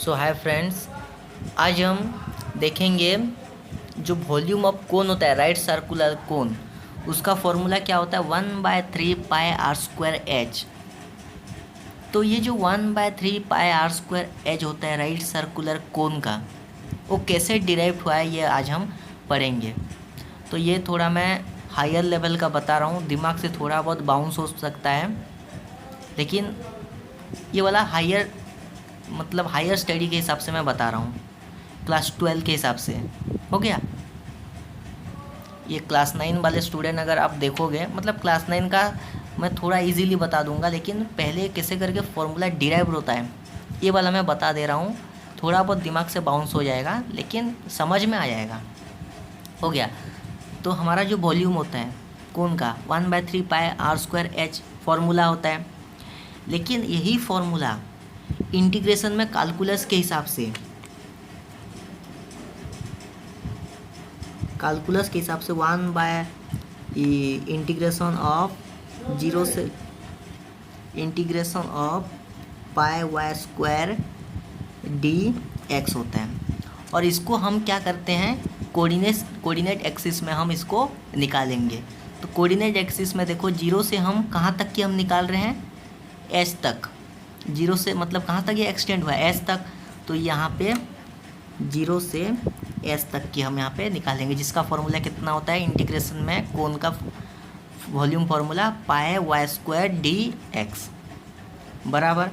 सो hi friends, आज हम देखेंगे जो वॉल्यूम ऑफ कोन होता है, राइट सर्कुलर कोन, उसका फॉर्मूला क्या होता है 1/3πr²h। तो ये जो 1/3πr²h होता है राइट सर्कुलर कोन का, वो कैसे डिराइव हुआ है ये आज हम पढ़ेंगे। तो ये थोड़ा मैं हायर लेवल का बता रहा हूँ, दिमाग से थोड़ा बहुत बाउंस हो सकता है, लेकिन ये वाला हायर मतलब हायर स्टडी के हिसाब से मैं बता रहा हूँ, क्लास 12 के हिसाब से। हो गया। ये क्लास 9 वाले स्टूडेंट अगर आप देखोगे, मतलब क्लास 9 का मैं थोड़ा इजीली बता दूंगा, लेकिन पहले कैसे करके फॉर्मूला डिराइव होता है ये वाला मैं बता दे रहा हूँ। थोड़ा बहुत दिमाग से बाउंस हो जाएगा, लेकिन समझ में आ जाएगा। हो गया। तो हमारा जो वॉल्यूम होता है कोन का 1/3πr²h फॉर्मूला होता है, लेकिन यही फॉर्मूला इंटीग्रेशन में कैलकुलस के हिसाब से one by integration of zero से इंटीग्रेशन ऑफ πy² dx होता है। और इसको हम क्या करते हैं, कोऑर्डिनेट एक्सिस में हम इसको निकालेंगे। तो कोऑर्डिनेट एक्सिस में देखो, जीरो से हम कहाँ तक की हम निकाल रहे हैं, एस तक। जीरो से मतलब कहाँ तक ये एक्सटेंड हुआ है, एस तक। तो यहाँ पे जीरो से एस तक की हम यहाँ पे निकालेंगे, जिसका फॉर्मूला कितना होता है इंटीग्रेशन में कोन का वॉल्यूम फार्मूला πy² dx बराबर।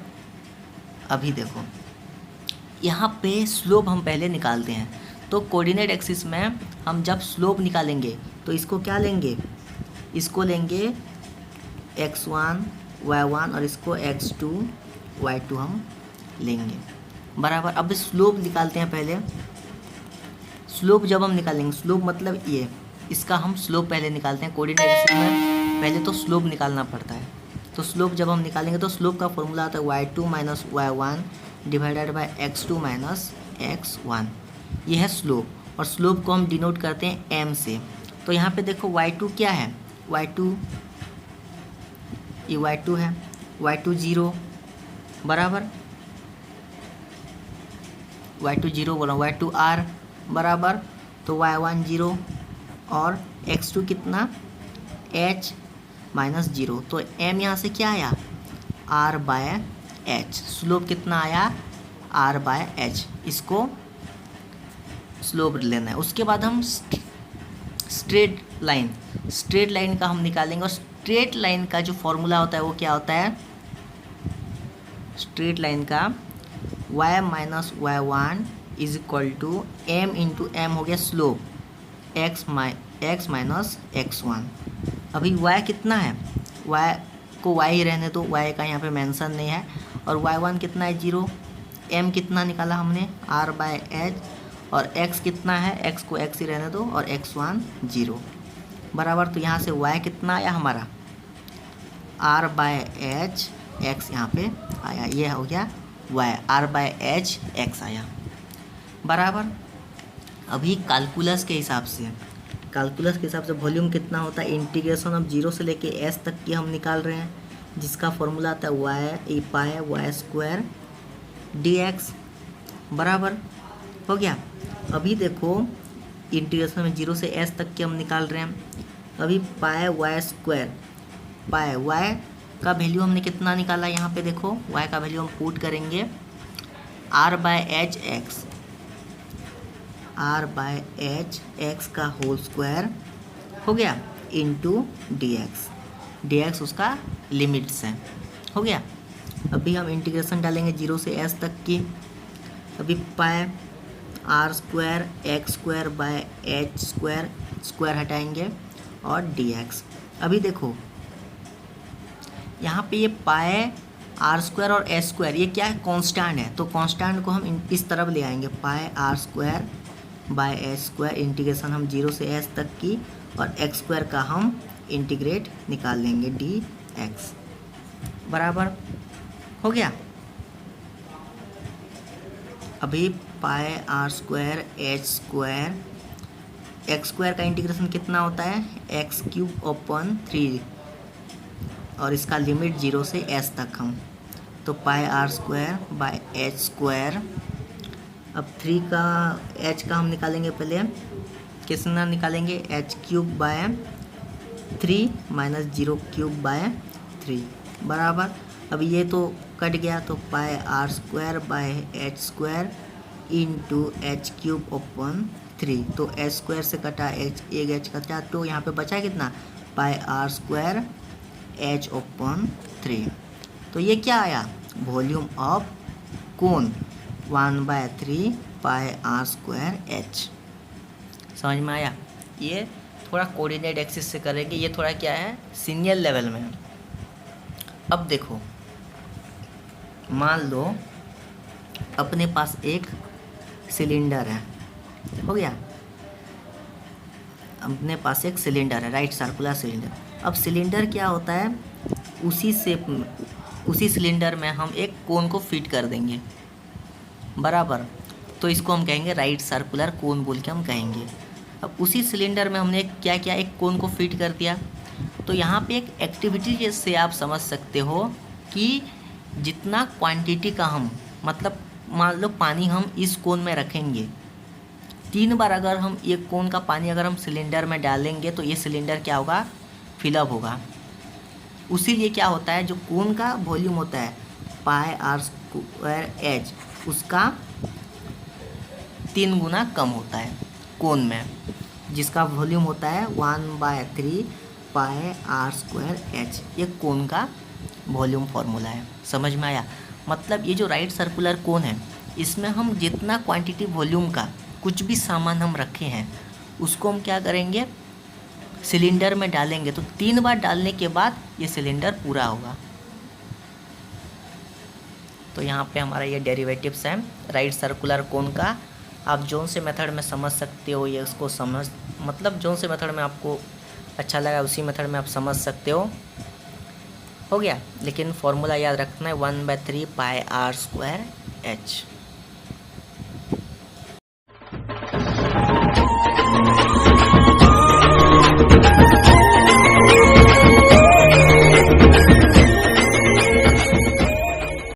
अभी देखो यहाँ पे स्लोप हम पहले निकालते हैं। तो कोऑर्डिनेट एक्सिस में हम जब स्लोप निकालेंगे तो इसको क्या लेंगे, इसको लेंगे x1 y1 और इसको x2 y2 हम लेंगे बराबर। अब स्लोप निकालते हैं पहले। स्लोप जब हम निकालेंगे, स्लोप मतलब ये, इसका हम स्लोप पहले निकालते हैं। कोऑर्डिनेट एक्सिस में पहले तो स्लोप निकालना पड़ता है। तो स्लोप जब हम निकालेंगे तो स्लोप का फॉर्मूला आता है y2 - y1 divided by x2 - x1। ये है स्लोप, और स्लोप को हम डिनोट करते हैं m से। तो यहाँ पे देखो y2 क्या है, y2 ये y2 है, y2 0 बराबर, y2 0 बोला, y2 r बराबर, तो y1 0 और x2 कितना h - 0। तो m यहाँ से क्या आया, r/h। स्लोप कितना आया, r/h। इसको स्लोप लेना है। उसके बाद हम स्ट्रेट लाइन का हम निकालेंगे। और स्ट्रेट लाइन का जो फॉर्मूला होता है वो क्या होता है, स्ट्रेट लाइन का y - y1 is equal to m into m हो गया स्लोप, x - x1। अभी y कितना है, y को y ही रहने दो, y का यहाँ पे मेंशन नहीं है। और y1 कितना है 0, m कितना निकाला हमने r/h, और x कितना है, x को x ही रहने दो, और x1 0 बराबर। तो यहाँ से y कितना आया हमारा r/h x यहाँ पे आया, ये हो गया y, r/h x आया बराबर। अभी कैलकुलस के हिसाब से वॉल्यूम कितना होता है, इंटीग्रेशन ऑफ जीरो से लेके एस तक की हम निकाल रहे हैं, जिसका फॉर्मूला आता है πy² dx बराबर। हो गया। अभी देखो इंटीग्रेशन में जीरो से एस तक की हम निकाल रहे हैं। अभी πy² y का वैल्यू हमने कितना निकाला, यहाँ पे देखो y का वैल्यू हम पुट करेंगे r/h x का होल स्क्वायर हो गया इंटू dx उसका लिमिट्स है। हो गया। अभी हम इंटीग्रेशन डालेंगे जीरो से एस तक की। अभी r² x² स्क्वायर हटाएंगे और dx। अभी देखो यहाँ पे ये r² और s² ये क्या है, कांस्टेंट है। तो कांस्टेंट को हम इस तरफ ले आएंगे, r² इंटीग्रेशन हम जीरो से s तक की, और x² का हम इंटीग्रेट निकाल लेंगे dx बराबर। हो गया। अभी r² x² का इंटीग्रेशन कितना होता है, x³ 3, और इसका लिमिट जीरो से s तक हम, तो r² h² अब 3 का एच का हम निकालेंगे, पहले कितना निकालेंगे, h cube by 3 minus 0 cube by 3 बराबर, अब ये तो कट गया तो pi r square by h square into h cube upon 3, तो एच स्क्वायर से कटा एच, एक एच कटा, तो यहाँ पे बचा कितना, pi r square h upon 3। तो ये क्या आया, volume of cone 1/3 pi r square h. समझ में आया। ये थोड़ा कोऑर्डिनेट एक्सिस से करेंगे, ये थोड़ा क्या है, सीनियर लेवल में है। अब देखो, मान लो अपने पास एक सिलेंडर है, हो गया, अपने पास एक सिलेंडर है, राइट सर्कुलर सिलेंडर। अब सिलेंडर क्या होता है, उसी शेप में, उसी सिलेंडर में हम एक कोन को फिट कर देंगे बराबर, तो इसको हम कहेंगे राइट सर्कुलर कोन बोल के हम कहेंगे। अब उसी सिलेंडर में हमने क्या किया, एक कोन को फिट कर दिया, तो यहाँ पे एक एक्टिविटी से आप समझ सकते हो कि जितना क्वांटिटी का हम, मतलब मान लो पानी हम इस कोन में रखेंगे, 3 बार अगर हम एक कोन का पानी अगर हम सिलेंडर में डालेंगे तो ये सिलेंडर क्या होगा, फिलअप होगा। उसीलिए क्या होता है, जो कोन का वॉल्यूम होता है पाई आर स्क्वायर एच, उसका 3 गुना कम होता है कोन में, जिसका वॉल्यूम होता है 1/3 पाई आर स्क्वायर एच। ये कोन का वॉल्यूम फार्मूला है। समझ में आया। मतलब ये जो राइट सर्कुलर कोन है, इसमें हम जितना क्वांटिटी वॉल्यूम का कुछ भी सामान हम रखे हैं, उसको हम क्या करेंगे, सिलेंडर में डालेंगे, तो 3 बार डालने के बाद ये सिलेंडर पूरा होगा। तो यहाँ पे हमारा ये डेरिवेटिव्स है राइट सर्कुलर कोन का। आप जोन से मेथड में समझ सकते हो, ये उसको समझ, मतलब जोन से मेथड में आपको अच्छा लगा उसी मेथड में आप समझ सकते हो गया। लेकिन फॉर्मूला याद रखना है 1/3 पाई आर स्क्वायर एच।